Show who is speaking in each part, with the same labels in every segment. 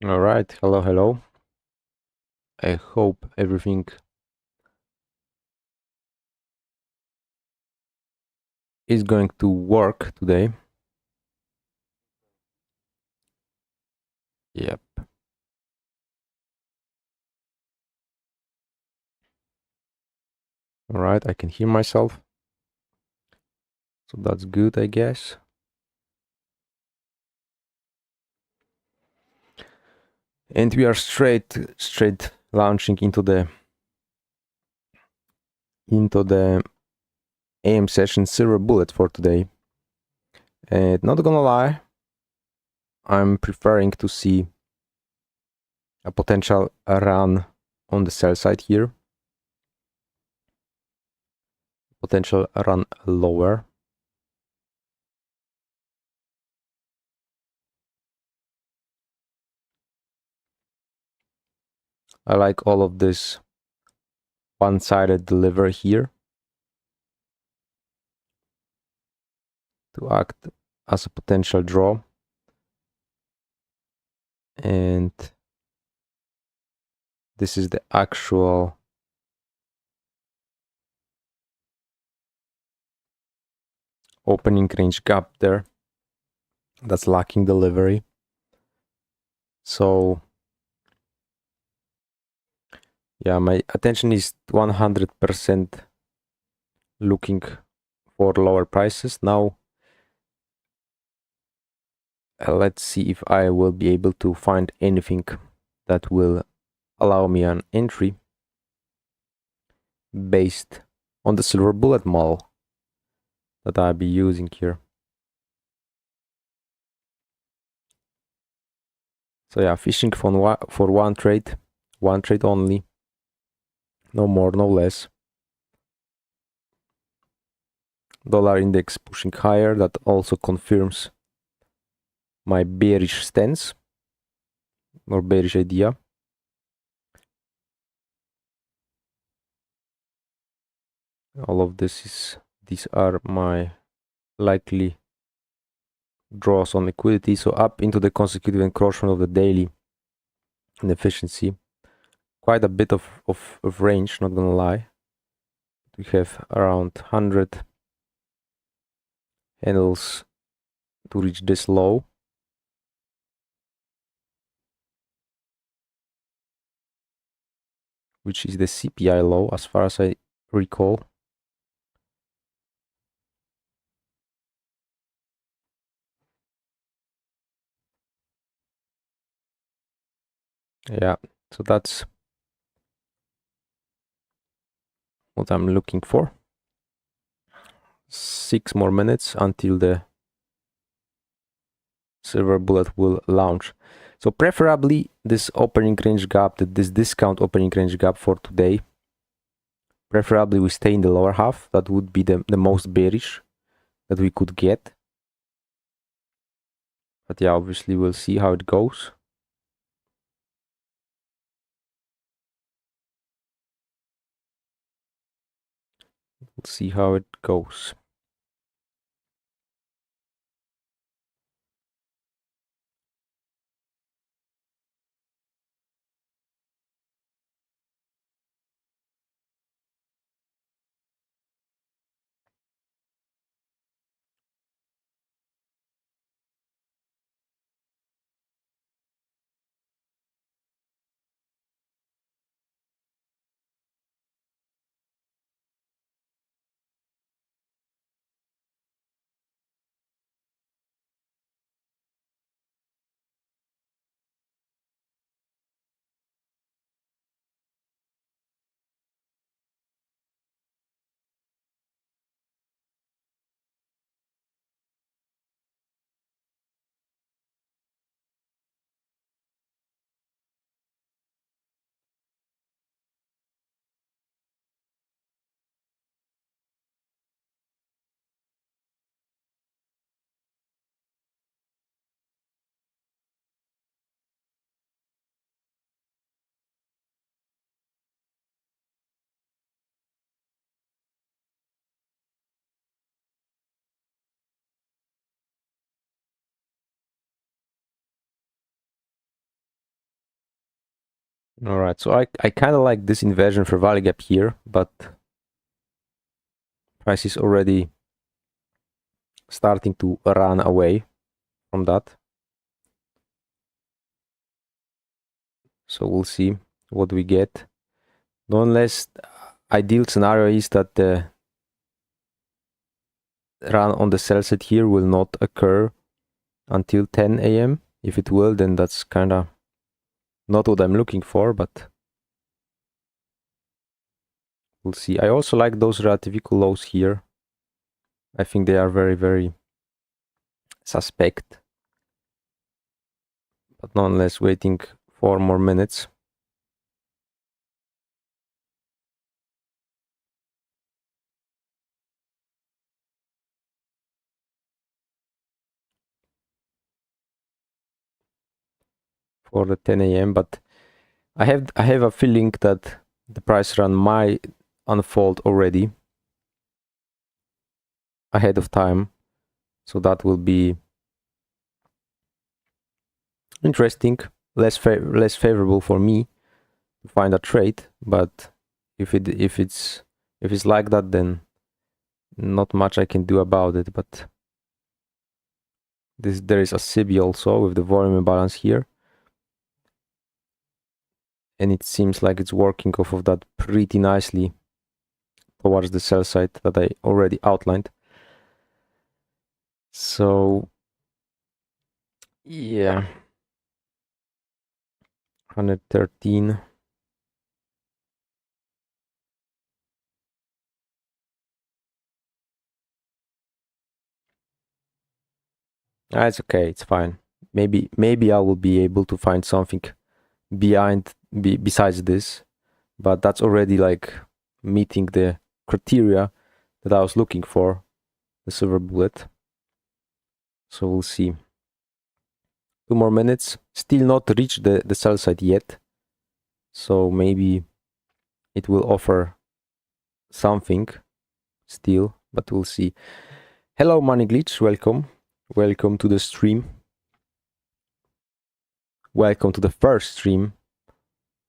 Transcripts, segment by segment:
Speaker 1: All right, hello. I hope everything is going to work today. Yep. All right, I can hear myself. So that's good, I guess. And we are straight launching into the AM session silver bullet for today. And not gonna lie, I'm preferring to see a potential run on the sell side here. Potential run lower. I like all of this one-sided delivery here to act as a potential draw. And this is the actual opening range gap there that's lacking delivery. So yeah, my attention is 100% looking for lower prices. Now let's see if I will be able to find anything that will allow me an entry based on the silver bullet model that I'll be using here. So yeah, fishing for one trade only, no more, no less. Dollar index pushing higher, that also confirms my bearish stance or bearish idea. All of these are my likely draws on liquidity. So up into the consecutive encroachment of the daily inefficiency. Quite a bit of range, not gonna lie. We have around 100 handles to reach this low. Which is the CPI low as far as I recall. Yeah, so that's what I'm looking for. 6 more minutes until the silver bullet will launch. So preferably this opening range gap, this discount opening range gap for today, preferably we stay in the lower half. That would be the most bearish that we could get. But yeah, obviously we'll see how it goes. We'll see how it goes. All right, so I kind of like this inversion for value gap here, but price is already starting to run away from that. So we'll see what we get. The unless ideal scenario is that the run on the sell side here will not occur until 10 a.m. If it will, then that's kind of not what I'm looking for, but we'll see. I also like those relative equal lows here. I think they are very, very suspect. But nonetheless, waiting 4 more minutes. For the 10 a.m. But I have a feeling that the price run might unfold already ahead of time. So that will be interesting, less favorable for me to find a trade. But if it's like that, then not much I can do about it. But there is a SIBI also with the volume imbalance here, and it seems like it's working off of that pretty nicely towards the sell side that I already outlined. So yeah, 113. It's okay, it's fine. Maybe I will be able to find something besides this, but that's already like meeting the criteria that I was looking for, the silver bullet. So we'll see. 2 more minutes, still not reached the sell side yet, so maybe it will offer something still, but we'll see. Hello Money Glitch, welcome to the stream. Welcome to the first stream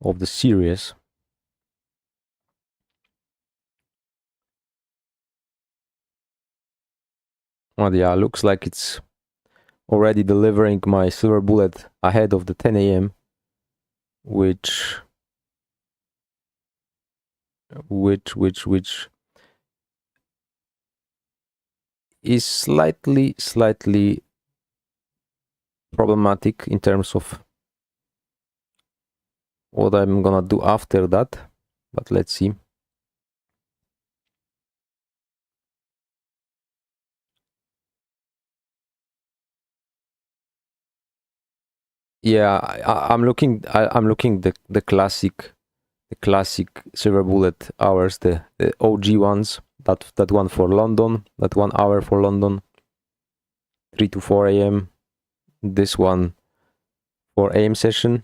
Speaker 1: of the series. Well, yeah, looks like it's already delivering my silver bullet ahead of the 10 a.m. which is slightly problematic in terms of what I'm gonna do after that, but let's see. Yeah, I'm looking the classic silver bullet hours, the OG ones, that one for London, that 1 hour for London, 3 to 4 a.m. This one for AM session,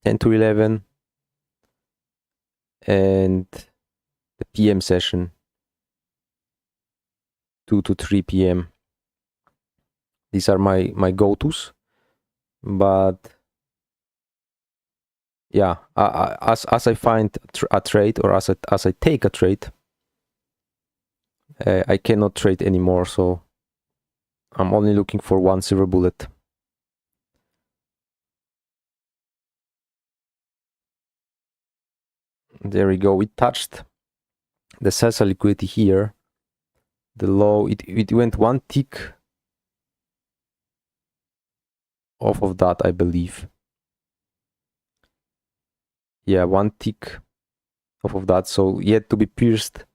Speaker 1: 10 to 11, and the PM session, 2 to 3 p.m. These are my go-tos, but yeah, as I find a trade, or as I take a trade, I cannot trade anymore, so I'm only looking for one silver bullet. There we go. We touched the sell side liquidity here. The low, it went 1 tick off of that, I believe. Yeah, 1 tick off of that, so yet to be pierced,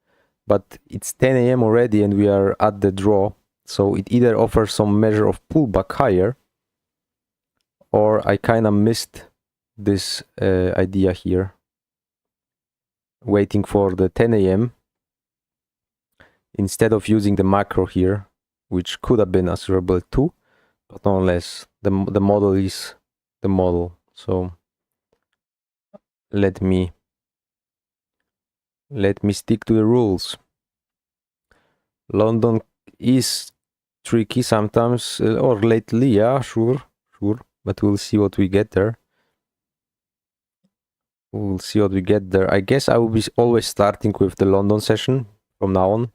Speaker 1: but it's 10 a.m. already and we are at the draw, so it either offers some measure of pullback higher, or I kind of missed this idea here, waiting for the 10 a.m. instead of using the macro here, which could have been a silver bullet too, but nonetheless, the model is the model. So let me stick to the rules. London is tricky sometimes, or lately, yeah, sure, but we'll see what we get there. We'll see what we get there. I guess I will be always starting with the London session from now on.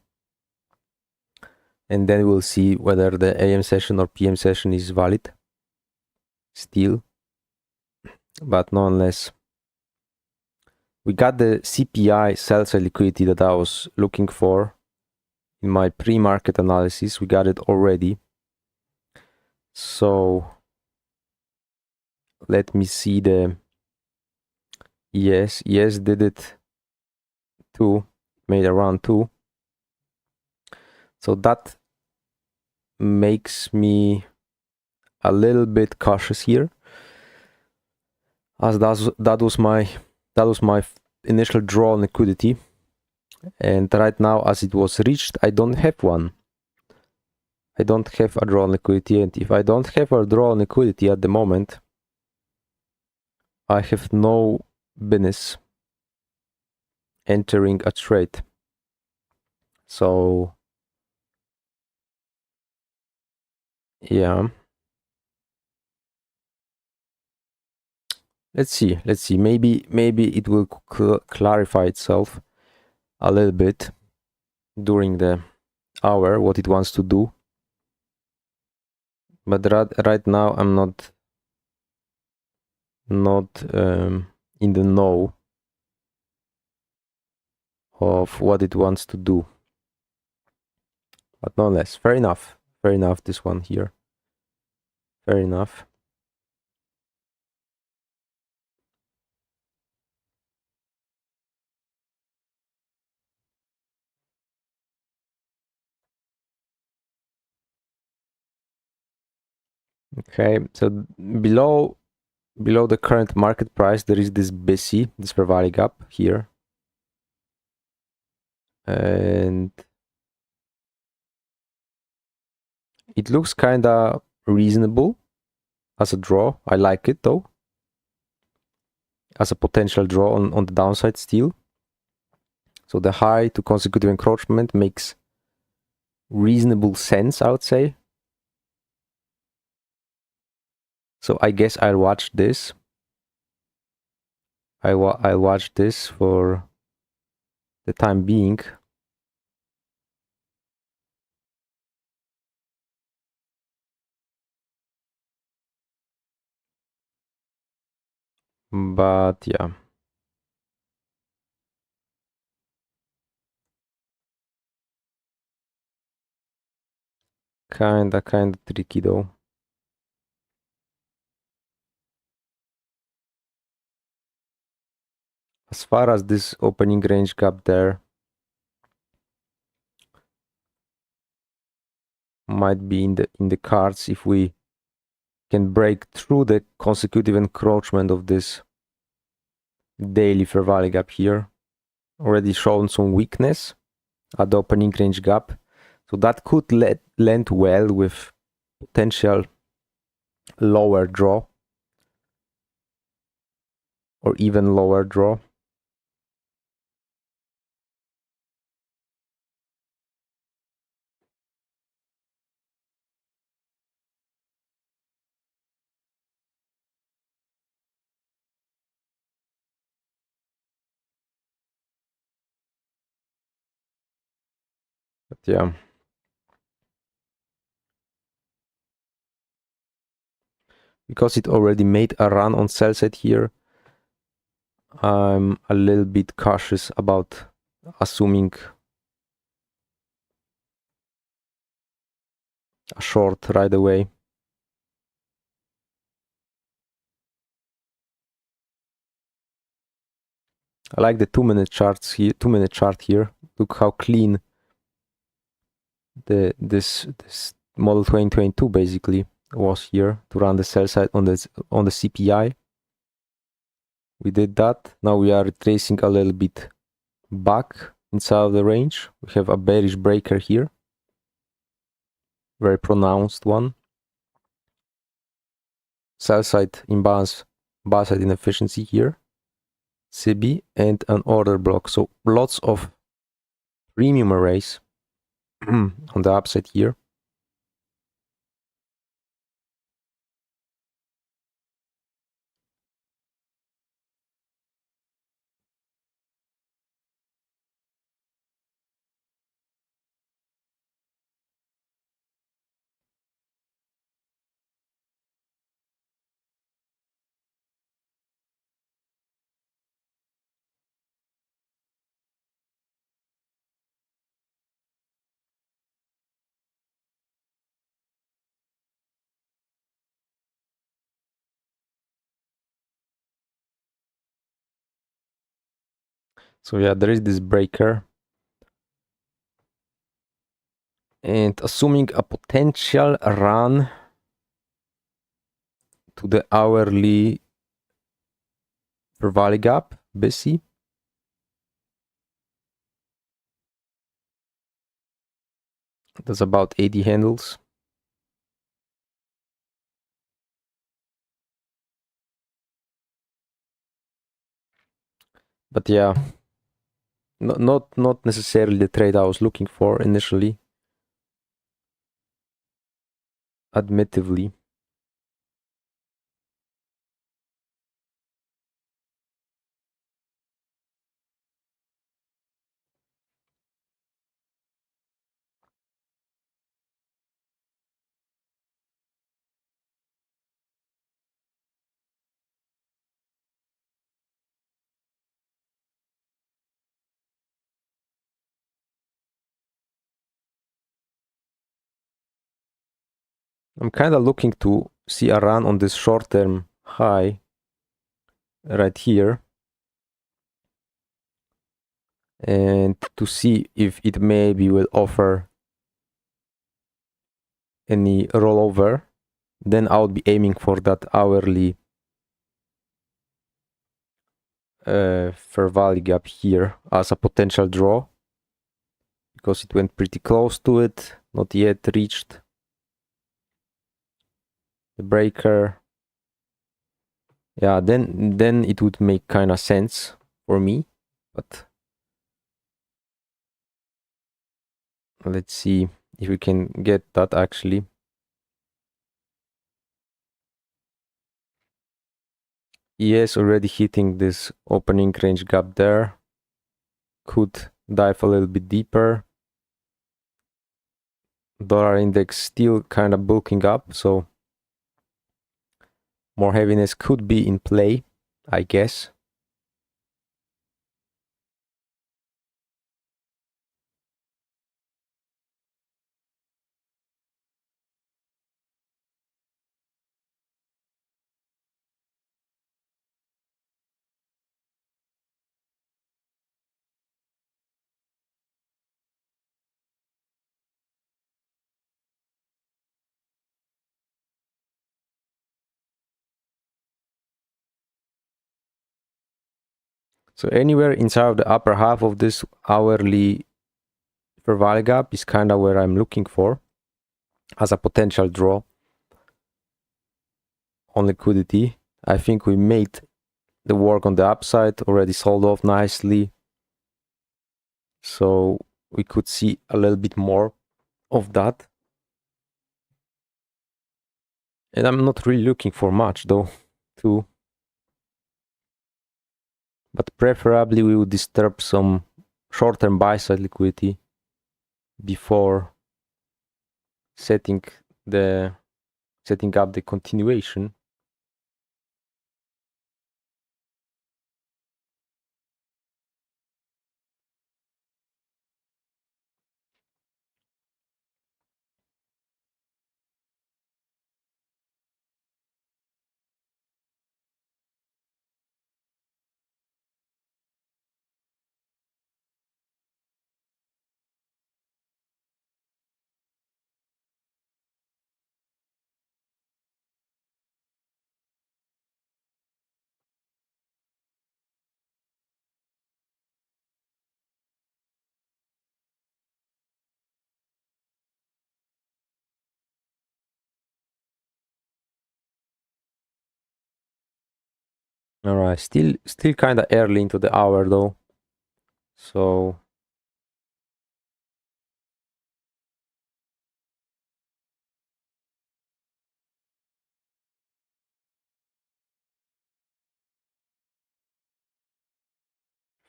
Speaker 1: And then we'll see whether the AM session or PM session is valid still. But nonetheless, we got the CPI sell-side liquidity that I was looking for in my pre-market analysis. We got it already. So let me see the yes did it too, made around 2. So that makes me a little bit cautious here, as that was my initial draw on liquidity, and right now as it was reached, I don't have one. I don't have a draw on liquidity, and if I don't have a draw on liquidity at the moment, I have no business entering a trade. So yeah, let's see, maybe it will clarify itself a little bit during the hour what it wants to do, but right now I'm not in the know of what it wants to do. But nonetheless, fair enough, this one here, fair enough. Okay, so below the current market price, there is this BC, this fair value gap here, and it looks kinda reasonable as a draw. I like it though, as a potential draw on the downside still. So the high to consecutive encroachment makes reasonable sense, I would say. So I guess I'll watch this. I'll watch this for the time being. But yeah. Kinda tricky though. As far as this opening range gap there might be in the cards if we can break through the consecutive encroachment of this daily fair value gap here. Already shown some weakness at the opening range gap, so that could lend well with potential lower draw or even lower draw. But yeah, because it already made a run on sell side here, I'm a little bit cautious about assuming a short right away. I like the 2-minute charts here. 2-minute chart here. Look how clean this model 2022 basically was here to run the sell side on the CPI. We did that. Now we are retracing a little bit back inside of the range. We have a bearish breaker here, very pronounced one. Sell side imbalance, buy side inefficiency here, CB, and an order block. So lots of premium arrays on the upside here. So yeah, there is this breaker. And assuming a potential run to the hourly per valley gap, busy. That's about 80 handles. But yeah, not necessarily the trade I was looking for initially, admittedly. I'm kind of looking to see a run on this short-term high right here, and to see if it maybe will offer any rollover. Then I would be aiming for that hourly fair value gap here as a potential draw, because it went pretty close to it, not yet reached the breaker. Yeah, then it would make kind of sense for me, but let's see if we can get that actually. Yes, already hitting this opening range gap there. Could dive a little bit deeper. Dollar index still kind of bulking up, so more heaviness could be in play, I guess. So anywhere inside of the upper half of this hourly fair value gap is kind of where I'm looking for as a potential draw on liquidity. I think we made the work on the upside, already sold off nicely, so we could see a little bit more of that. And I'm not really looking for much though, too. But preferably we would disturb some short-term buy-side liquidity before setting up the continuation. All right, still kind of early into the hour though, so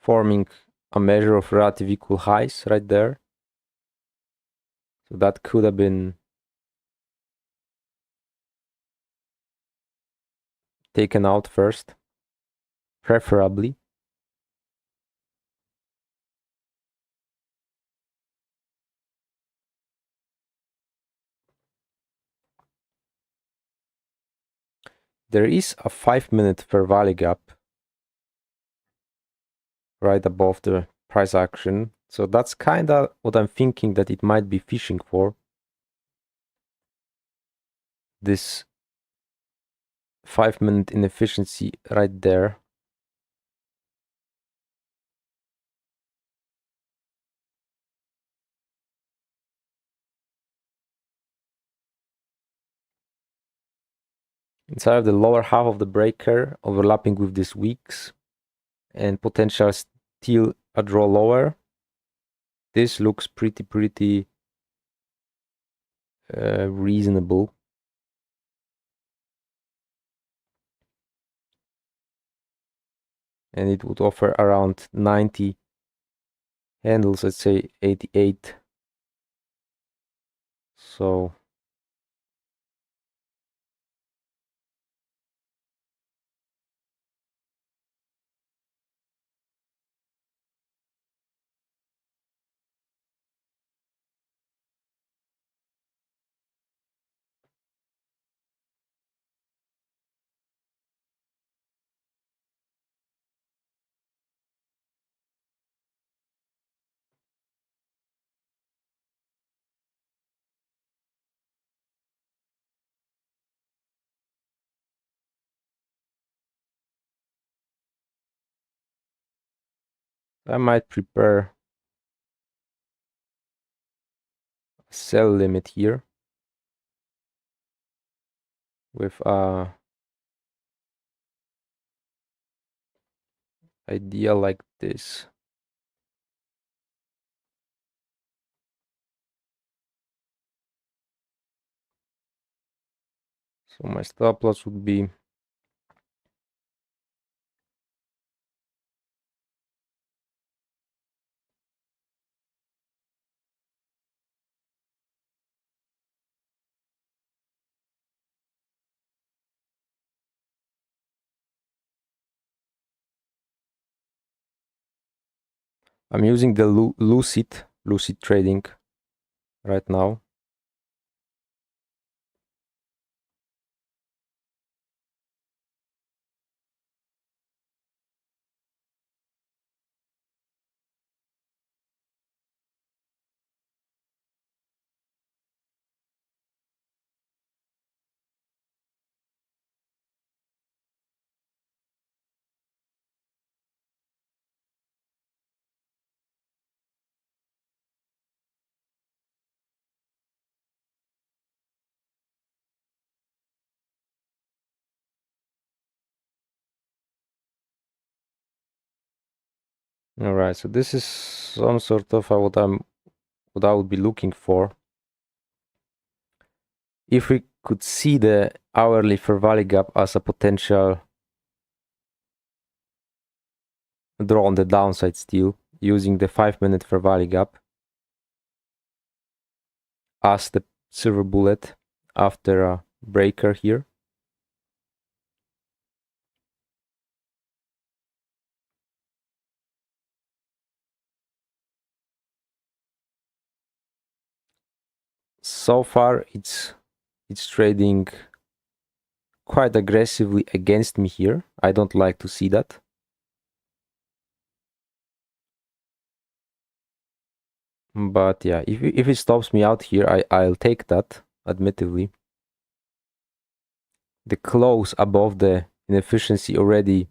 Speaker 1: forming a measure of relative equal highs right there. So that could have been taken out first, preferably. There is a 5-minute fair value gap right above the price action. So that's kind of what I'm thinking that it might be fishing for. This 5-minute inefficiency right there. Inside of the lower half of the breaker, overlapping with these wicks and potential still a draw lower. This looks pretty reasonable. And it would offer around 90 handles, let's say 88. So I might prepare a sell limit here with a idea like this. So my stop loss would be I'm using the lucid trading right now. All right, so this is some sort of what I would be looking for. If we could see the hourly fair value gap as a potential draw on the downside still, using the 5-minute fair value gap as the silver bullet after a breaker here. So far it's trading quite aggressively against me here. I don't like to see that. But yeah, if it stops me out here, I'll take that, admittedly. The close above the inefficiency already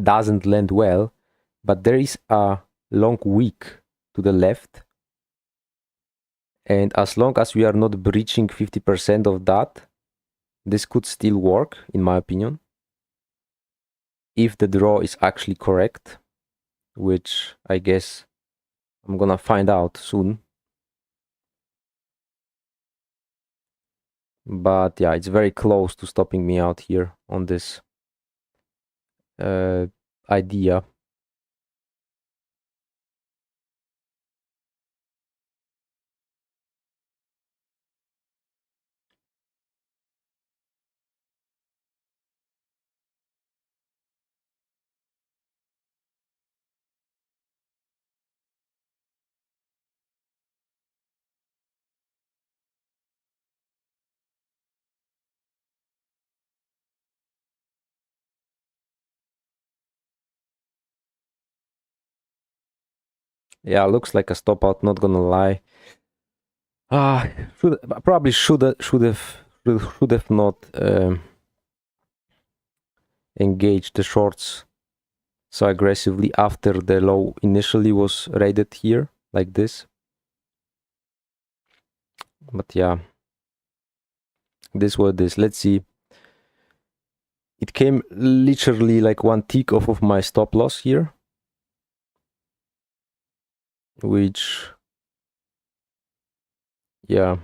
Speaker 1: doesn't land well, but there is a long wick to the left. And as long as we are not breaching 50% of that, this could still work, in my opinion. If the draw is actually correct, which I guess I'm gonna find out soon. But yeah, it's very close to stopping me out here on this idea. Yeah, looks like a stop out, not gonna lie. Should have not engaged the shorts so aggressively after the low initially was raided here like this. But yeah, this was this. Let's see. It came literally like one tick off of my stop loss here, which, yeah,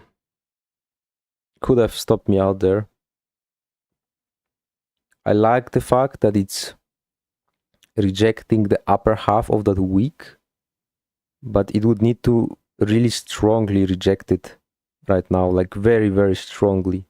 Speaker 1: could have stopped me out there. I like the fact that it's rejecting the upper half of that wick, but it would need to really strongly reject it right now, like very, very strongly.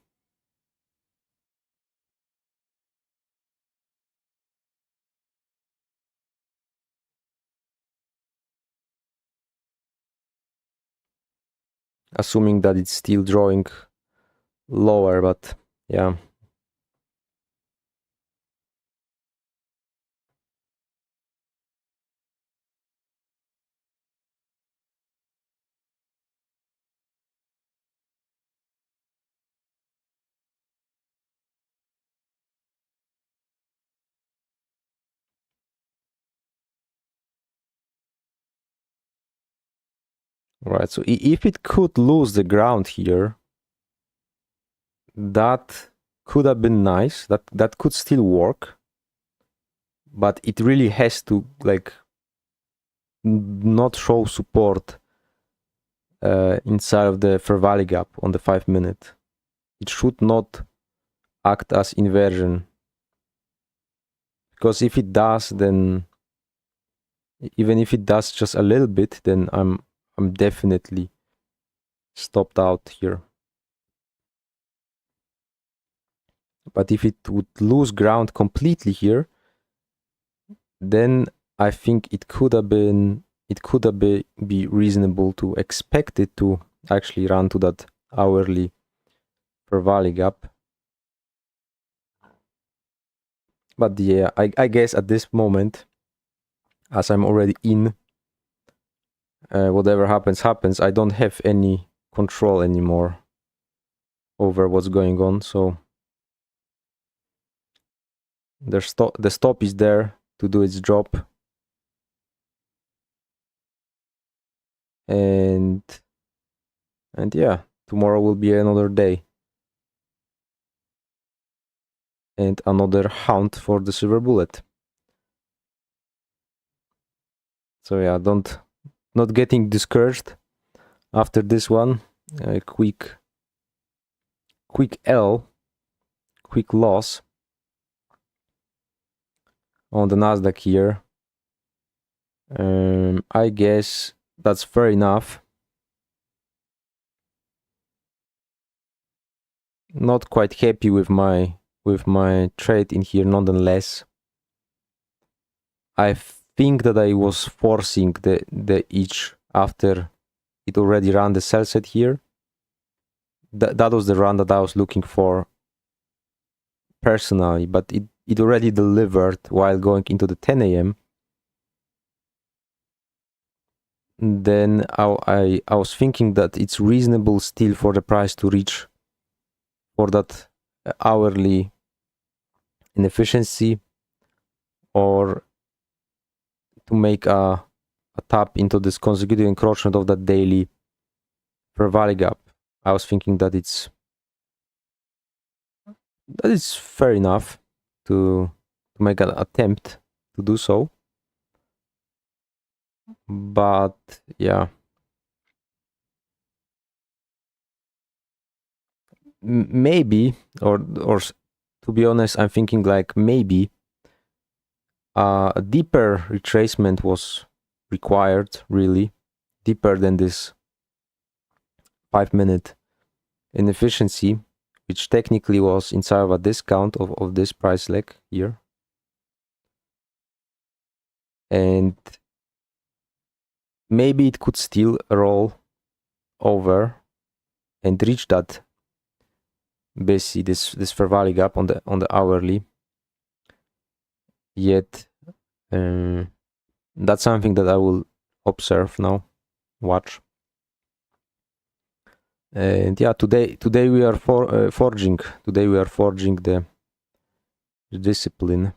Speaker 1: Assuming that it's still drawing lower, but yeah. Right, so if it could lose the ground here, that could have been nice. That could still work, but it really has to like not show support inside of the fair value gap on the 5-minute. It should not act as inversion, because if it does, then even if it does just a little bit, then I'm definitely stopped out here. But if it would lose ground completely here, then I think it could have be reasonable to expect it to actually run to that hourly fair value gap. But yeah, I guess at this moment, as I'm already in, whatever happens, I don't have any control anymore over what's going on. So the stop is there to do its job. And yeah, tomorrow will be another day. And another hunt for the silver bullet. So yeah, not getting discouraged after this one. Quick loss on the Nasdaq here. I guess that's fair enough. Not quite happy with my trade in here nonetheless. I think that I was forcing the edge after it already ran the sell set here. That was the run that I was looking for personally, but it already delivered while going into the 10 a.m. Then I was thinking that it's reasonable still for the price to reach for that hourly inefficiency, or to make a tap into this consecutive encroachment of that daily fair value gap. I was thinking that it's fair enough to make an attempt to do so. But yeah, maybe, or to be honest, I'm thinking like maybe a deeper retracement was required, really deeper than this 5-minute inefficiency, which technically was inside of a discount of this price leg here. And maybe it could still roll over and reach that, basically this fair value gap on the hourly. Yet that's something that I will observe now, watch. And yeah, today we are forging. Today we are forging the discipline.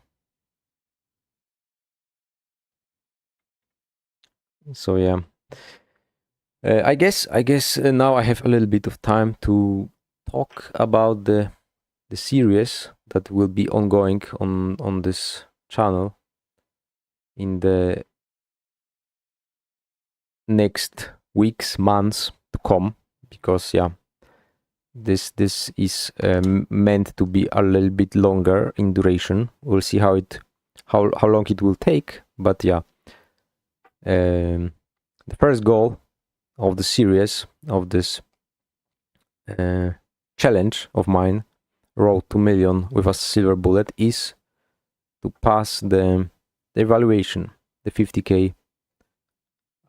Speaker 1: So yeah, I guess now I have a little bit of time to talk about the series that will be ongoing on this channel in the next weeks, months to come, because yeah, this is meant to be a little bit longer in duration. We'll see how long it will take, but yeah, the first goal of the series, of this challenge of mine, Road to Million with a silver bullet, is to pass the evaluation, the 50k.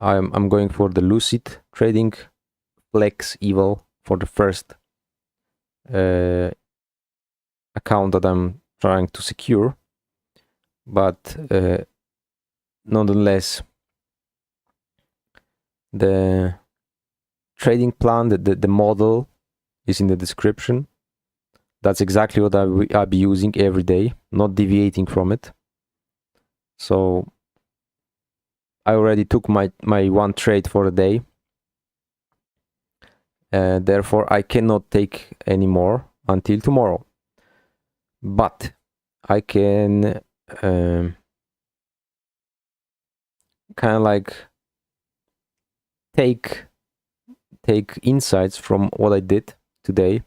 Speaker 1: I'm going for the lucid trading flex evil for the first account that I'm trying to secure, but nonetheless, the trading plan, the model is in the description. That's exactly what I'll be using every day, not deviating from it. So I already took my one trade for a day. Therefore, I cannot take any more until tomorrow. But I can kind of like take insights from what I did today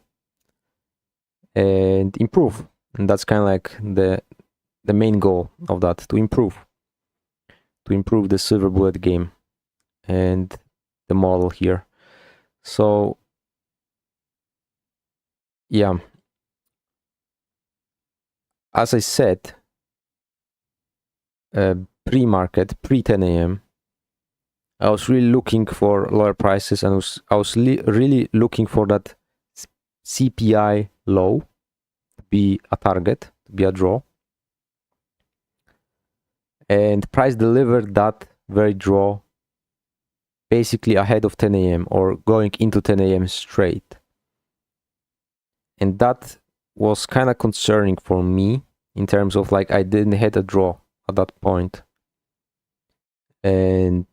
Speaker 1: and improve. And that's kind of like the main goal of that, to improve the silver bullet game and the model here. So yeah, as I said, pre-market, pre 10 a.m., I was really looking for lower prices, and I was really looking for that CPI low to be a target, to be a draw. And price delivered that very draw basically ahead of 10 a.m. or going into 10 a.m. straight. And that was kind of concerning for me in terms of like I didn't hit a draw at that point. And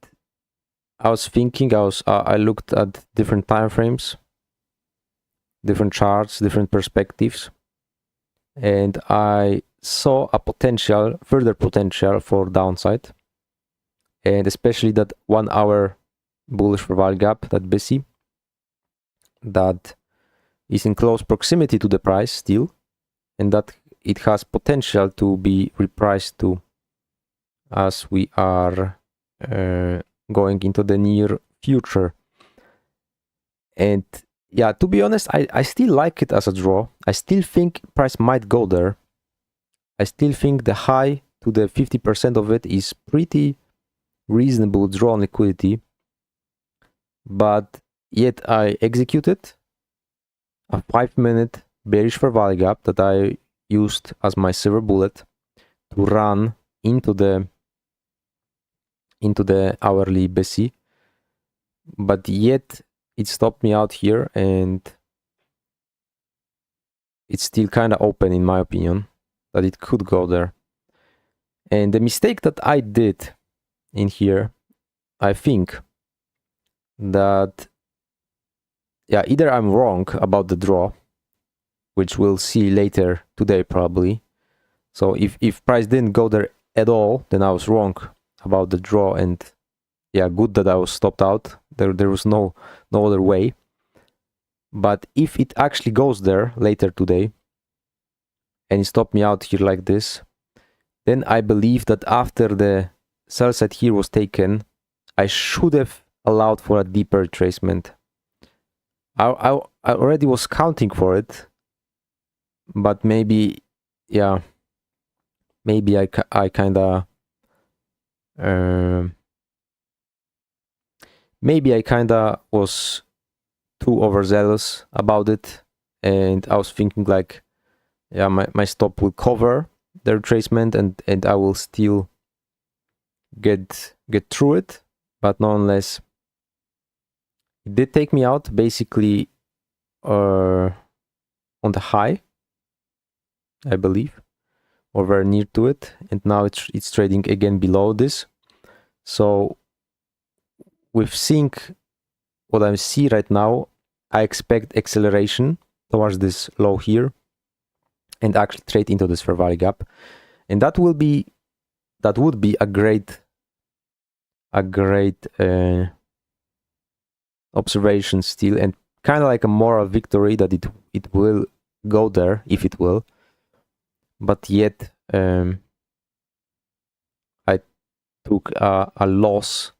Speaker 1: I was thinking, I looked at different time frames, different charts, different perspectives, and I saw a further potential for downside, and especially that 1 hour bullish value gap, that busy, that is in close proximity to the price still, and that it has potential to be repriced to as we are going into the near future. And yeah, to be honest, I still like it as a draw. I still think price might go there. I still think the high to the 50% of it is pretty reasonable draw on liquidity. But yet I executed a 5-minute bearish fair value gap that I used as my silver bullet to run into the hourly BC, but yet it stopped me out here, and it's still kind of open, in my opinion, that it could go there. And the mistake that I did in here, I think that, yeah, either I'm wrong about the draw, which we'll see later today probably. So if price didn't go there at all, then I was wrong about the draw, and yeah, good that I was stopped out. There was no other way. But if it actually goes there later today and it stopped me out here like this, then I believe that after the sell side here was taken, I should have allowed for a deeper retracement. I already was counting for it, but maybe, yeah, maybe I kind of maybe I kind of was too overzealous about it, and I was thinking like, yeah, my stop will cover the retracement, and I will still get through it. but nonetheless, it did take me out basically on the high, I believe, or very near to it, and now it's trading again below this. So with seeing what I see right now, I expect acceleration towards this low here and actually trade into this fair value gap, and that would be a great observation still, and kind of like a moral victory that it will go there, if it will. But yet I took a loss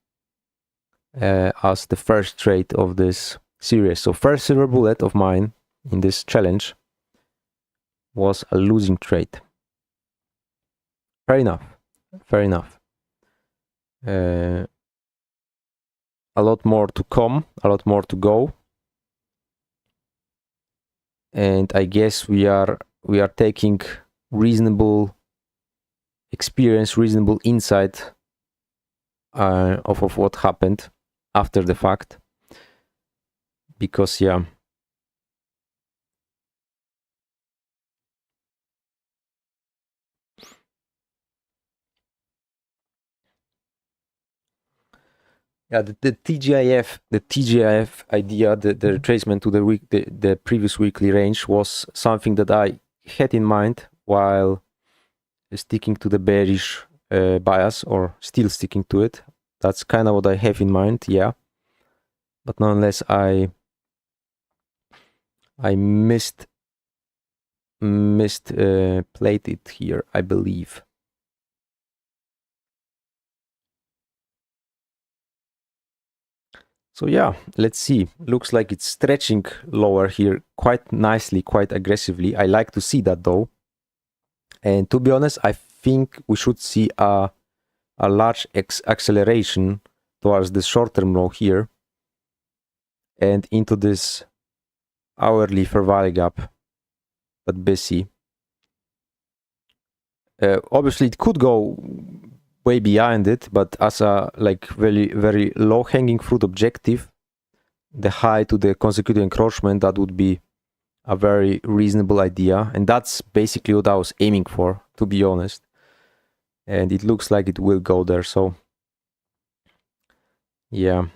Speaker 1: as the first trade of this series. So first silver bullet of mine in this challenge was a losing trade. Fair enough. A lot more to come, a lot more to go, and I guess we are taking reasonable experience, reasonable insight off of what happened after the fact, because yeah, the TGIF idea, the retracement to the previous weekly range was something that I had in mind while sticking to the bearish bias, or still sticking to it. That's kind of what I have in mind, yeah. But nonetheless, I played it here, I believe. So yeah, let's see. Looks like it's stretching lower here quite nicely, quite aggressively. I like to see that though. And to be honest, I think we should see a large acceleration towards the short-term low here and into this hourly fair value gap at busy. Obviously, it could go way behind it, but as a like very low-hanging fruit objective, the high to the consecutive encroachment, that would be a very reasonable idea, and that's basically what I was aiming for, to be honest. And it looks like it will go there. So yeah,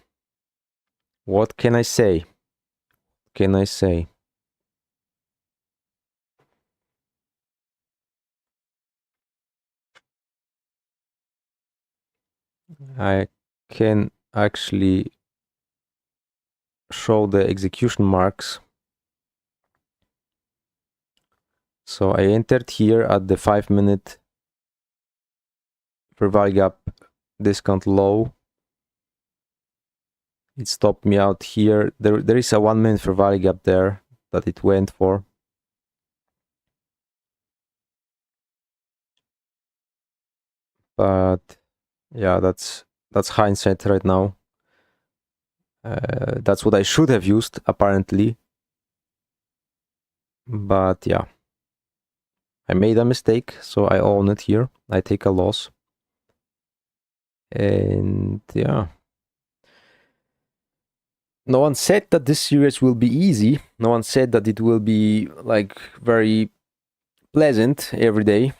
Speaker 1: what can I say? I can actually show the execution marks. So I entered here at the 5-minute fair value gap discount low. It stopped me out here. There is a 1-minute fair value gap there that it went for. But yeah, that's hindsight right now. That's what I should have used, apparently. But yeah, I made a mistake, so I own it here. I take a loss. And yeah, no one said that this series will be easy. No one said that it will be like very pleasant every day,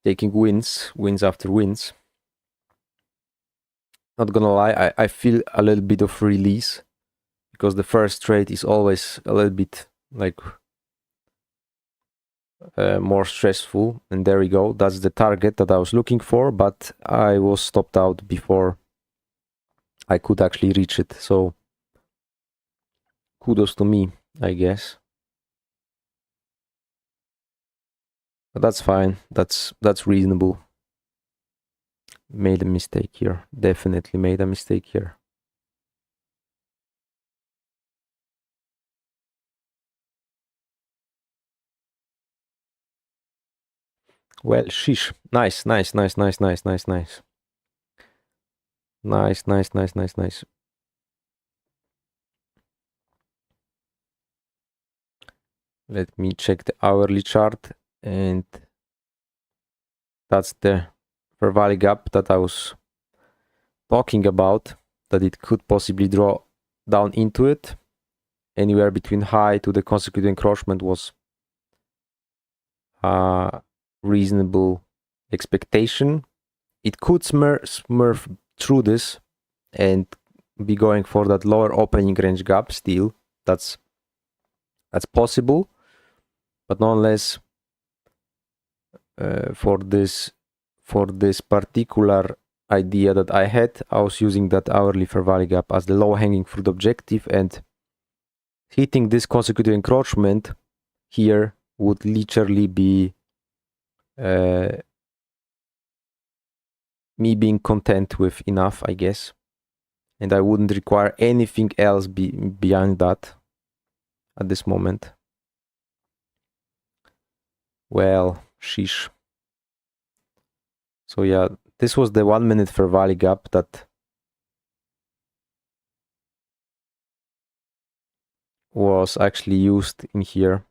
Speaker 1: taking wins after wins. Not gonna lie, I feel a little bit of release, because the first trade is always a little bit like more stressful. And there we go, that's the target that I was looking for, but I was stopped out before I could actually reach it. So kudos to me, I guess. But that's fine, that's reasonable. Made a mistake here, definitely made a mistake here. Well, sheesh. Nice. Nice. Let me check the hourly chart, and that's the fair value gap that I was talking about. that it could possibly draw down into it. Anywhere between high to the consecutive encroachment was a reasonable expectation. It could smurf through this and be going for that lower opening range gap still. That's possible, but nonetheless, for this particular idea that I had, I was using that hourly fair value gap as the low-hanging fruit objective, and hitting this consecutive encroachment here would literally be me being content with enough, I guess, and I wouldn't require anything else beyond that at this moment. Well, sheesh. So yeah, this was the 1 minute fair value gap that was actually used in here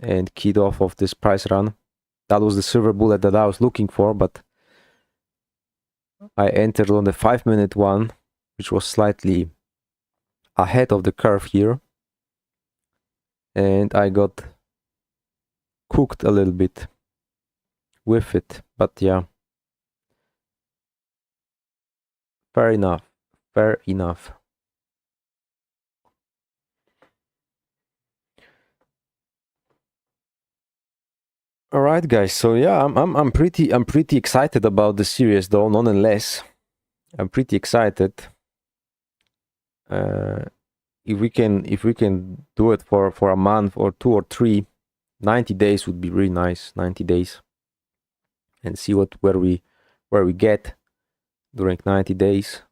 Speaker 1: and keyed off of this price run. That was the silver bullet that I was looking for, but I entered on the 5 minute one, which was slightly ahead of the curve here, and I got cooked a little bit with it. But yeah, fair enough. All right, guys. So yeah, I'm pretty excited about the series, though. Nonetheless, I'm pretty excited. If we can do it for a month or 2 or 3, 90 days would be really nice. 90 days, and see where we get during 90 days.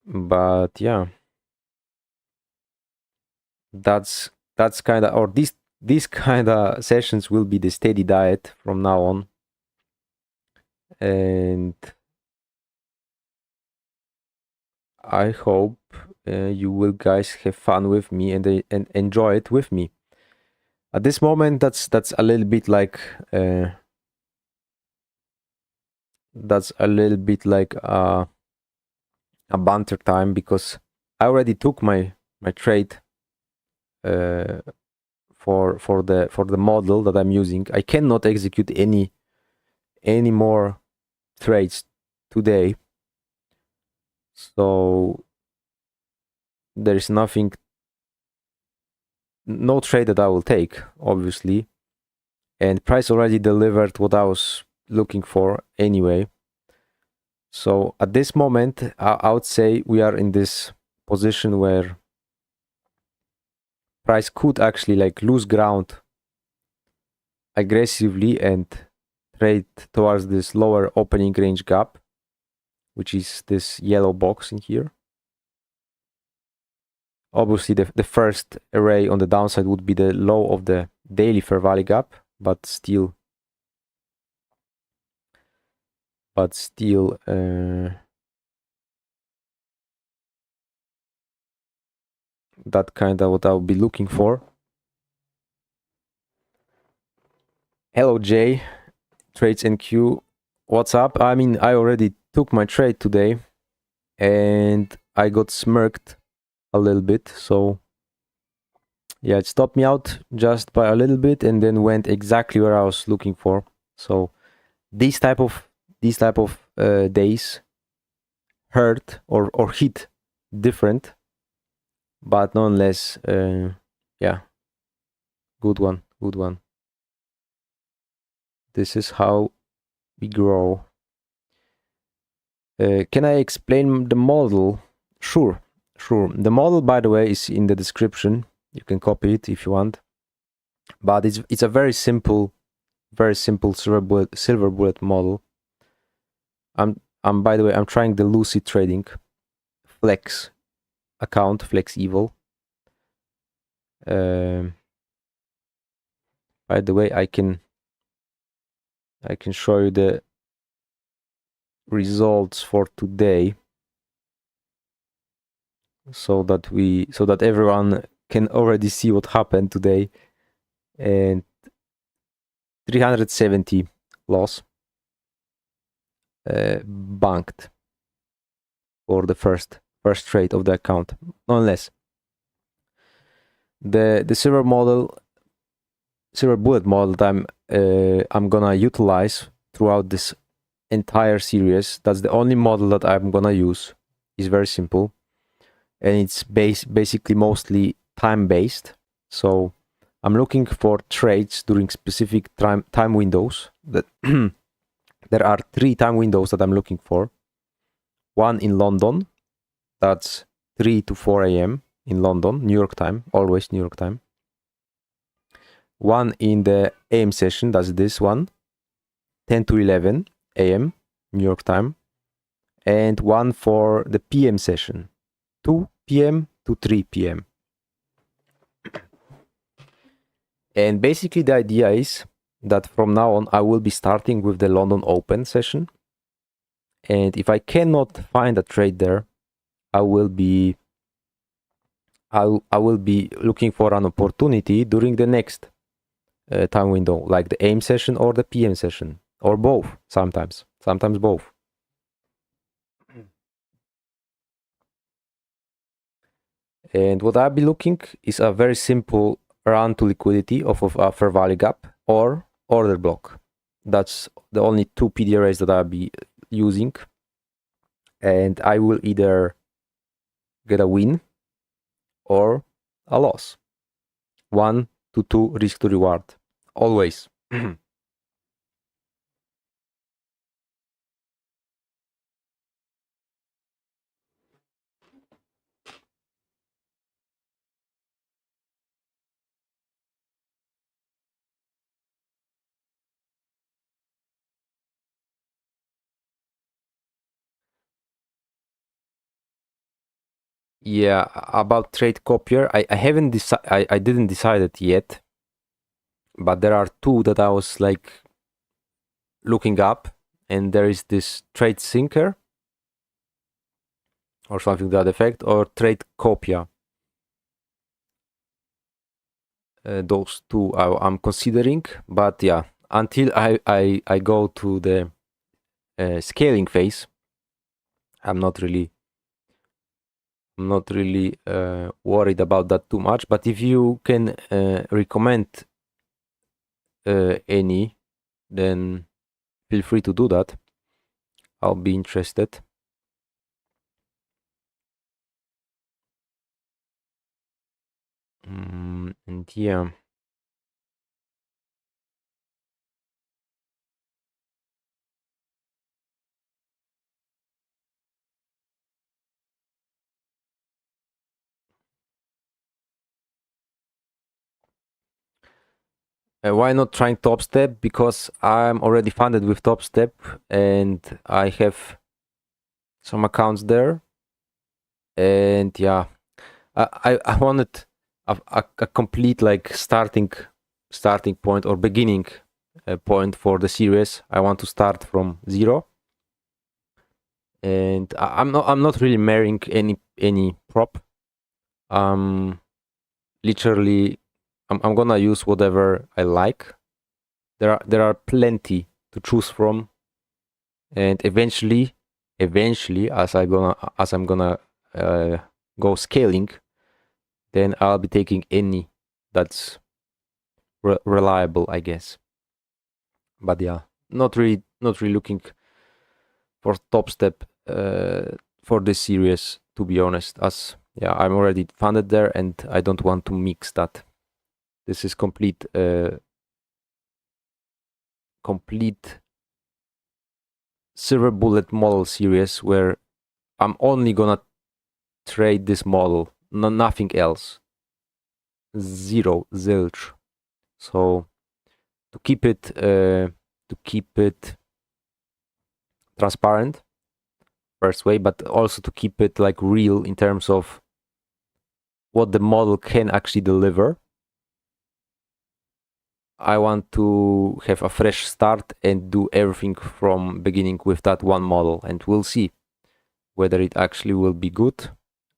Speaker 1: But yeah, that's kind of, or these kind of sessions will be the steady diet from now on, and I hope you will guys have fun with me and enjoy it with me. At this moment, that's a little bit like a banter time, because I already took my trade for the model that I'm using. I cannot execute any more trades today, so there is no trade that I will take, obviously, and price already delivered what I was looking for anyway. So at this moment, I would say we are in this position where price could actually like lose ground aggressively and trade towards this lower opening range gap, which is this yellow box in here. Obviously, the first array on the downside would be the low of the daily fair value gap, but still that kind of what I would be looking for. Hello Jay, Trades NQ, what's up? I mean, I already took my trade today and I got smirked a little bit, so yeah, it stopped me out just by a little bit and then went exactly where I was looking for. So these type of days hurt or hit different, but nonetheless, yeah, good one. This is how we grow. Can I explain the model? Sure. The model, by the way, is in the description. You can copy it if you want, but it's a very simple silver bullet model. By the way, I'm trying the Lucid Trading Flex account, Flex Evil. By the way, I can show you the results for today, so that everyone can already see what happened today. And 370 loss. banked for the first trade of the account, nonetheless. The silver bullet model that I'm gonna utilize throughout this entire series. That's the only model that I'm gonna use. It's very simple, and it's basically mostly time based. So I'm looking for trades during specific time windows. That there are 3 time windows that I'm looking for. One in London, that's 3 to 4 a.m. in London, New York time, always New York time. One in the AM session, that's this one, 10 to 11 a.m. New York time. And one for the PM session, 2 p.m. to 3 p.m. And basically the idea is that from now on I will be starting with the London Open session. And if I cannot find a trade there, I will be looking for an opportunity during the next time window, like the AM session or the PM session, or both, sometimes both. And what I'll be looking is a very simple run to liquidity of a fair value gap or order block. That's the only 2 PDRAs that I'll be using. And I will either get a win or a loss. 1 to 2 risk to reward, always. Yeah, about trade copier, I haven't decided. I didn't decide it yet, but there are 2 that I was like looking up, and there is this trade sinker or something to that effect, or trade copia. Those 2 I'm considering, but yeah, until I go to the scaling phase, I'm not really worried about that too much. But if you can recommend any, then feel free to do that. I'll be interested. And yeah. Why not trying Top Step? Because I'm already funded with Top Step and I have some accounts there. And yeah, I wanted a complete like starting point or beginning point for the series. I want to start from 0. And I'm not really marrying any prop. Literally I'm gonna use whatever I like. There are plenty to choose from, and eventually, as I'm gonna go scaling, then I'll be taking any that's reliable, I guess. But yeah, not really looking for Top Step for this series, to be honest. As yeah, I'm already funded there, and I don't want to mix that. This is complete silver bullet model series where I'm only gonna trade this model, nothing else. Zero, zilch. So to keep it transparent, first way, but also to keep it like real in terms of what the model can actually deliver. I want to have a fresh start and do everything from beginning with that one model, and we'll see whether it actually will be good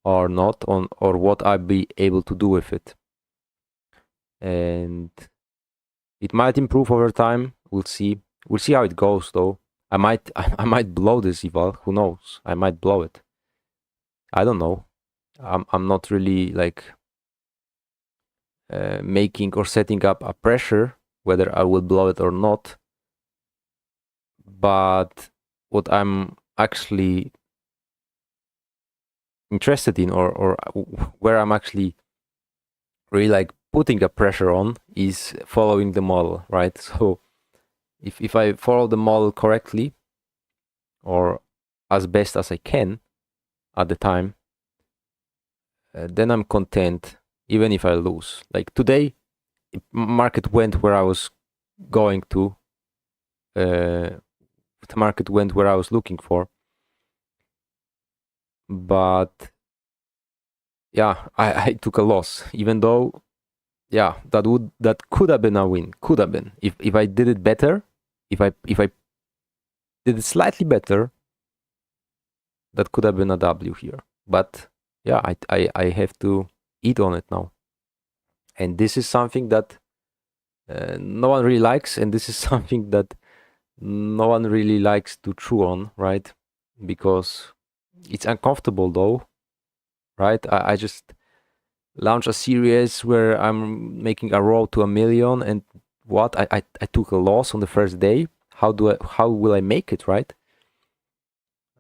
Speaker 1: or not, or what I'll be able to do with it. And it might improve over time. We'll see how it goes, though. I might blow this eval. Who knows? I might blow it. I don't know. I'm not really like making or setting up a pressure whether I will blow it or not. But what I'm actually interested in, or where I'm actually really like putting a pressure on, is following the model, right? So if I follow the model correctly, or as best as I can at the time, then I'm content even if I lose. Like today, market went where I was going to. The market went where I was looking for. But yeah, I took a loss, even though, yeah, that could have been a win. Could have been if I did it better. If I did it slightly better, that could have been a W here. But yeah, I have to eat on it now. And this is something that no one really likes, and this is something that no one really likes to chew on, right? Because it's uncomfortable though, right? I just launched a series where I'm making a road to 1 million, and what I took a loss on the first day. How will I make it, right?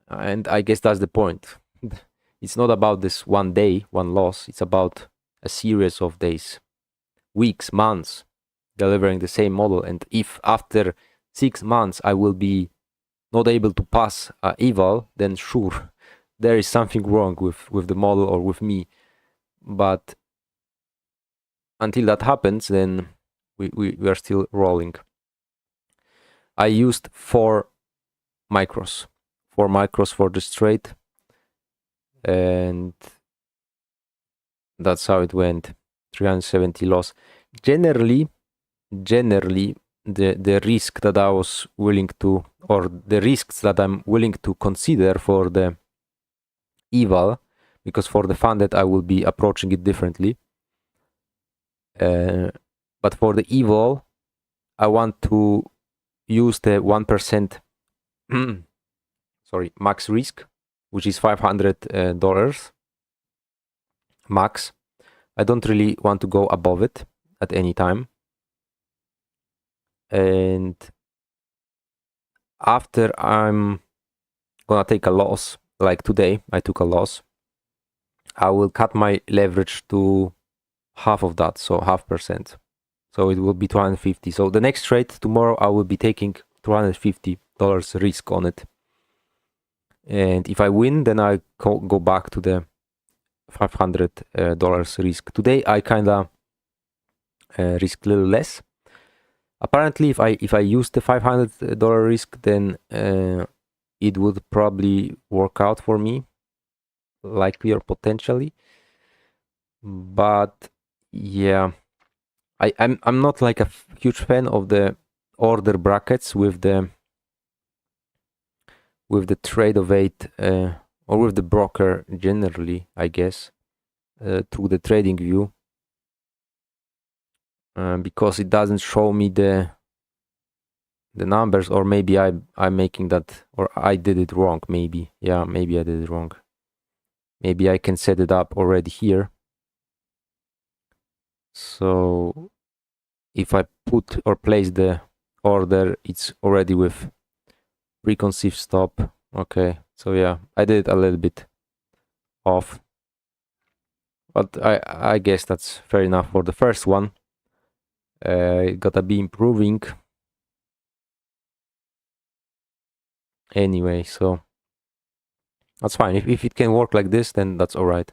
Speaker 1: And I guess that's the point. It's not about this one day, one loss. It's about a series of days, weeks, months, delivering the same model. And if after 6 months I will be not able to pass eval, then sure, there is something wrong with the model or with me. But until that happens, then we are still rolling. I used 4 micros for this trade, and that's how it went. 370 loss. Generally, the risk that I was willing to, or the risks that I'm willing to consider for the eval, because for the funded I will be approaching it differently. But for the eval, I want to use the 1% sorry, max risk, which is $500 max. I don't really want to go above it at any time. And after I'm gonna take a loss, like today I took a loss, I will cut my leverage to half of that, so 0.5%. So it will be 250. So the next trade tomorrow I will be taking $250 risk on it. And if I win, then I go back to the $500 risk. Today I kinda risk a little less. Apparently, if I use the $500 risk, then it would probably work out for me, likely or potentially. But yeah, I'm not like a huge fan of the order brackets with the trade of 8 or with the broker generally, I guess, through the trading view, because it doesn't show me the numbers, or maybe I'm making that, or I did it wrong. Maybe, yeah, maybe I did it wrong. Maybe I can set it up already here. So if I put or place the order, it's already with preconceived stop. Okay, so yeah, I did it a little bit off, but I guess that's fair enough for the first one. It gotta be improving anyway, so that's fine. If it can work like this, then that's all right.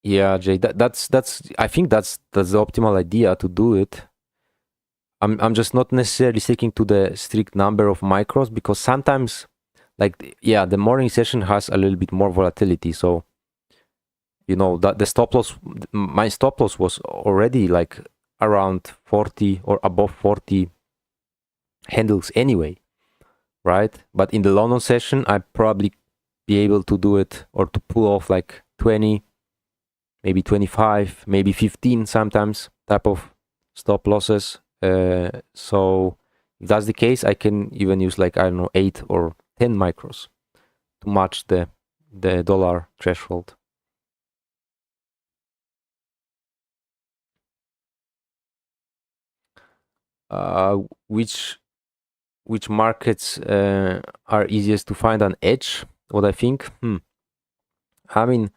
Speaker 1: Yeah, Jay, that's I think that's the optimal idea to do it. I'm just not necessarily sticking to the strict number of micros, because sometimes, like, yeah, the morning session has a little bit more volatility. So, you know, that the stop loss, my stop loss was already like around 40 or above 40 handles anyway, right? But in the London session, I probably be able to do it, or to pull off like 20 maybe 25, maybe 15 sometimes type of stop losses. So if that's the case, I can even use like, I don't know, 8 or 10 micros to match the dollar threshold. Which markets are easiest to find an edge? What I think? I mean,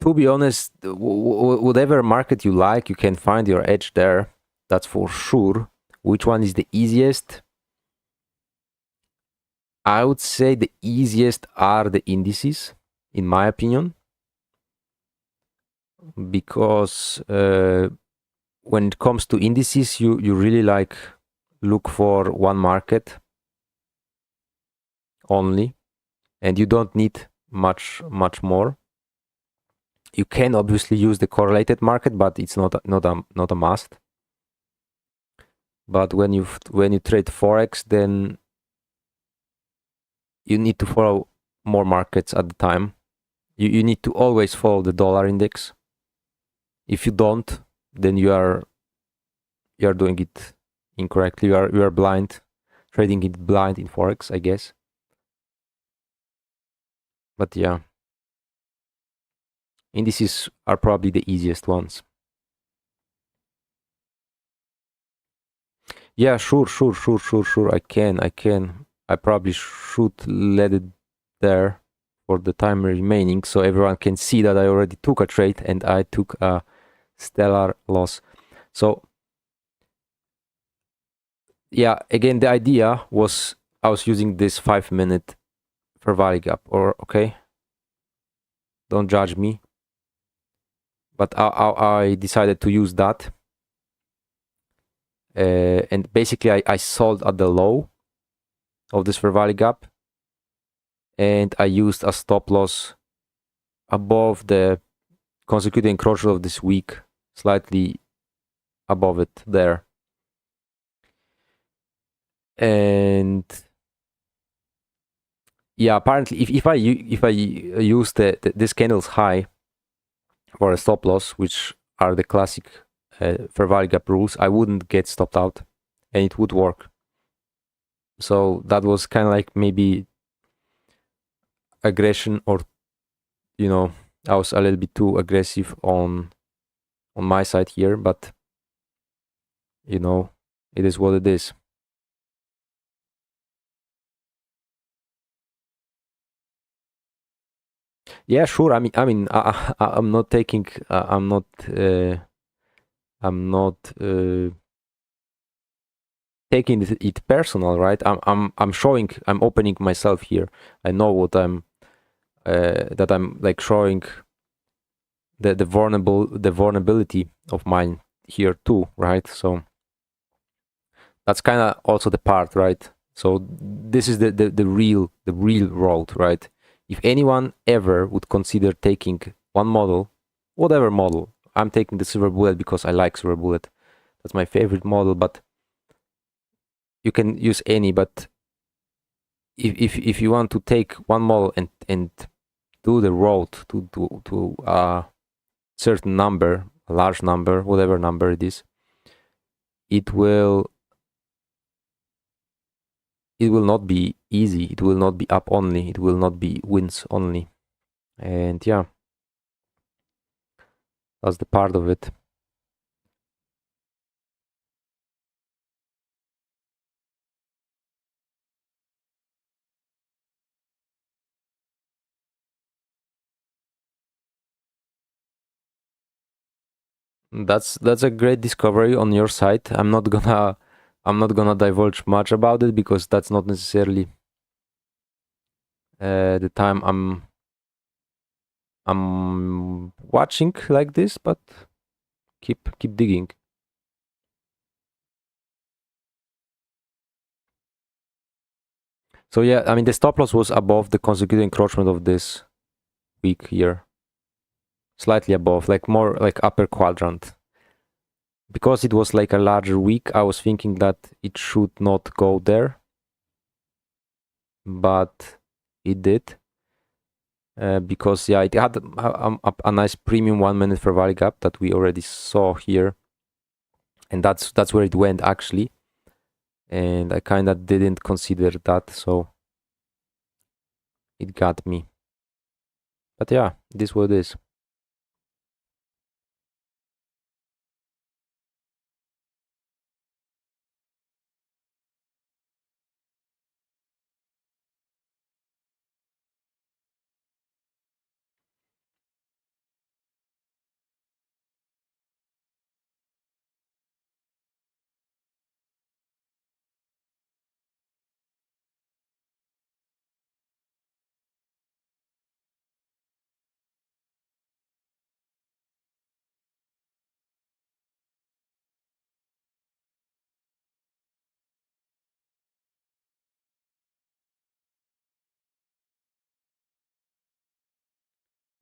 Speaker 1: to be honest, whatever market you like, you can find your edge there. That's for sure. Which one is the easiest? I would say the easiest are the indices, in my opinion, because when it comes to indices, you really like look for one market only, and you don't need much more. You can obviously use the correlated market, but it's not a must. But when you trade forex, then you need to follow more markets at the time. You need to always follow the dollar index. If you don't, then you are doing it incorrectly. You are blind, trading it blind in forex, I guess. But yeah, indices are probably the easiest ones. Yeah, sure. I can. I probably should let it there for the time remaining, so everyone can see that I already took a trade and I took a stellar loss. So yeah, again, the idea was I was using this 5-minute fair value gap, or okay, don't judge me, but I decided to use that, and basically I sold at the low of this fair value gap, and I used a stop loss above the consecutive encroachment of this week, slightly above it there. And yeah, apparently if I use this candle's high for a stop loss, which are the classic fair value gap rules, I wouldn't get stopped out and it would work. So that was kind of like maybe aggression, or I was a little bit too aggressive on my side here, but it is what it is. Yeah, sure. I mean, I'm not taking. I'm not taking it personal, right? I'm showing. I'm opening myself here. I know what I'm. That I'm like showing the vulnerability of mine here too, right? So that's kind of also the part, right? So this is the real road, right? If anyone ever would consider taking one model, whatever model, I'm taking the silver bullet because I like silver bullet. That's my favorite model, but you can use any. But if you want to take one model and do the road to a certain number, a large number, whatever number it is, it will not be easy. It will not be up only. It will not be wins only. And yeah, that's the part of it. That's a great discovery on your side. I'm not gonna divulge much about it because that's not necessarily the time I'm watching like this, but keep digging. So yeah, I mean the stop loss was above the consecutive encroachment of this week here, slightly above, like more like upper quadrant. Because it was like a larger week, I was thinking that it should not go there, but it did. because yeah, it had a nice premium 1 minute fair value gap that we already saw here, and that's where it went actually, and I kind of didn't consider that, so it got me. But yeah, this what it is.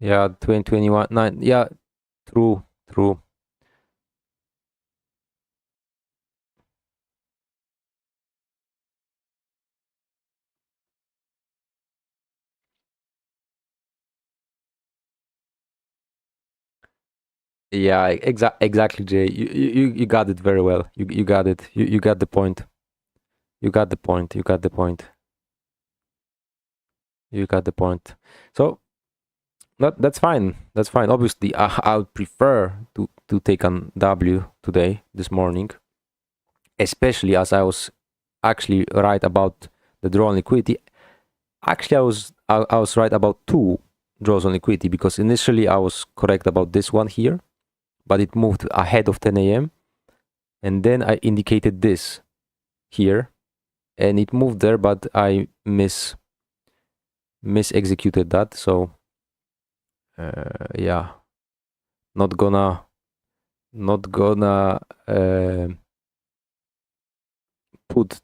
Speaker 1: Yeah, 2021 9, yeah, true. Yeah, exactly, Jay. You got it very well. You got it. You got the point. You got the point. You got the point. You got the point. So that's fine. That's fine. Obviously, I would prefer to take on W today, this morning, especially as I was actually right about the draw on liquidity. Actually, I was right about two draws on liquidity, because initially I was correct about this one here, but it moved ahead of 10 a.m. and then I indicated this here, and it moved there, but I mis-executed that. So yeah, not gonna put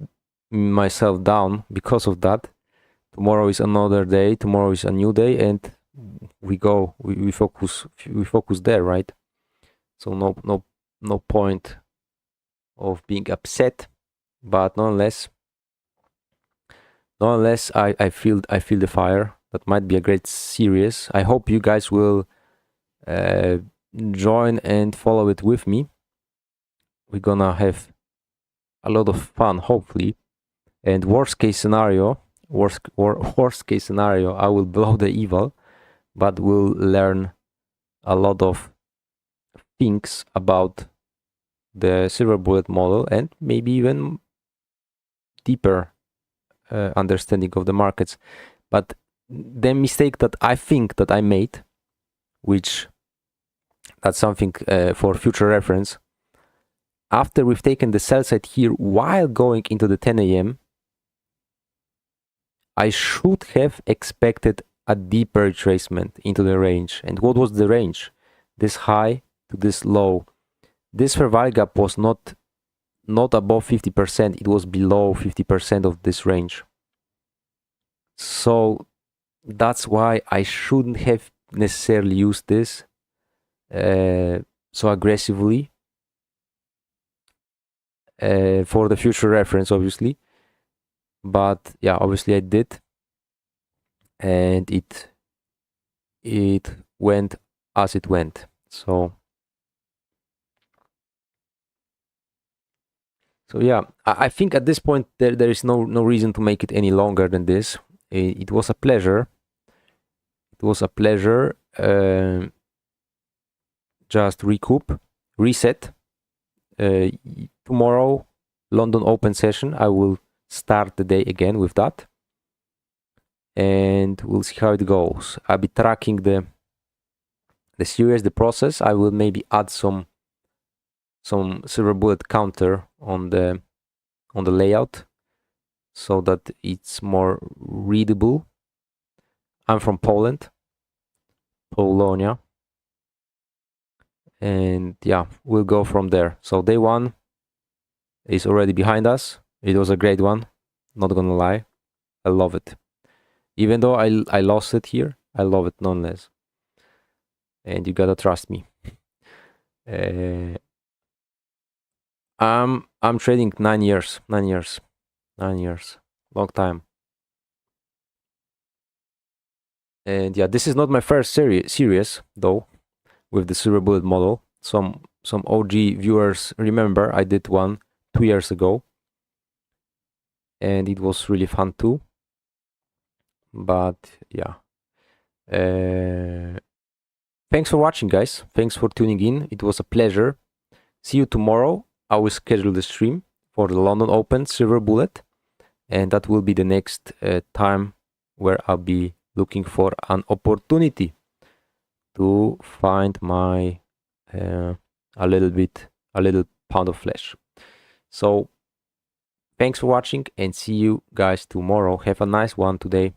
Speaker 1: myself down because of that. Tomorrow is another day. Tomorrow is a new day, and we focus there, right? So no point of being upset, but nonetheless, I feel the fire. That might be a great series. I hope you guys will uh, join and follow it with me. We're gonna have a lot of fun, hopefully. And worst case scenario, I will blow the evil, but we'll learn a lot of things about the silver bullet model, and maybe even deeper understanding of the markets. But the mistake that I think that I made, which that's something for future reference, after we've taken the sell side here while going into the 10 a.m., I should have expected a deeper retracement into the range. And what was the range? This high to this low. This fair value gap was not above 50%, it was below 50% of this range. So that's why I shouldn't have necessarily used this so aggressively for the future reference, obviously. But yeah, obviously I did, and it went as it went. So yeah, I think at this point there is no reason to make it any longer than this. It was a pleasure. It was a pleasure. Just reset. Tomorrow, London Open session. I will start the day again with that, and we'll see how it goes. I'll be tracking the series, the process. I will maybe add some silver bullet counter on the layout so that it's more readable. I'm from Poland, Polonia, and yeah, we'll go from there. So day one is already behind us. It was a great one, not gonna lie. I love it. Even though I lost it here, I love it nonetheless. And you gotta trust me. Uh, I'm trading 9 years, 9 years, 9 years, long time. And yeah, this is not my first series though, with the silver bullet model. Some OG viewers remember I did one 2 years ago, and it was really fun too. But yeah, thanks for watching, guys. Thanks for tuning in. It was a pleasure. See you tomorrow. I will schedule the stream for the London Open silver bullet, and that will be the next time where I'll be looking for an opportunity to find my a little pound of flesh. So thanks for watching, and see you guys tomorrow. Have a nice one today.